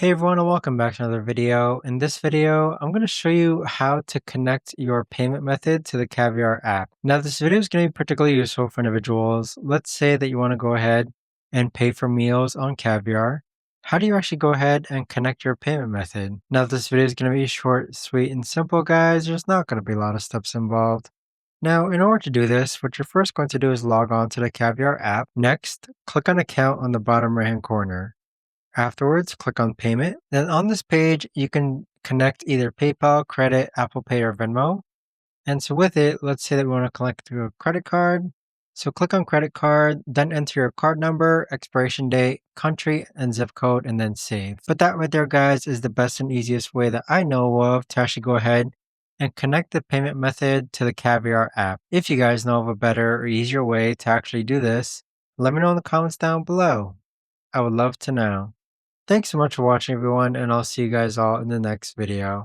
Hey everyone and welcome back to another video. In this video, I'm going to show you how to connect your payment method to the Caviar app. Now this video is going to be particularly useful for individuals. Let's say that you want to go ahead and pay for meals on Caviar. How do you actually go ahead and connect your payment method? Now this video is going to be short, sweet, and simple, guys. There's not going to be a lot of steps involved. Now, in order to do this, what you're first going to do is log on to the Caviar app. Next, click on Account on the bottom right-hand corner. Afterwards, click on Payment. Then on this page, you can connect either PayPal, credit, Apple Pay, or Venmo. And so with it, let's say that we want to connect through a credit card. So click on credit card, then enter your card number, expiration date, country, and zip code, and then save. But that right there, guys, is the best and easiest way that I know of to actually go ahead and connect the payment method to the Caviar app. If you guys know of a better or easier way to actually do this, let me know in the comments down below. I would love to know. Thanks so much for watching everyone, and I'll see you guys all in the next video.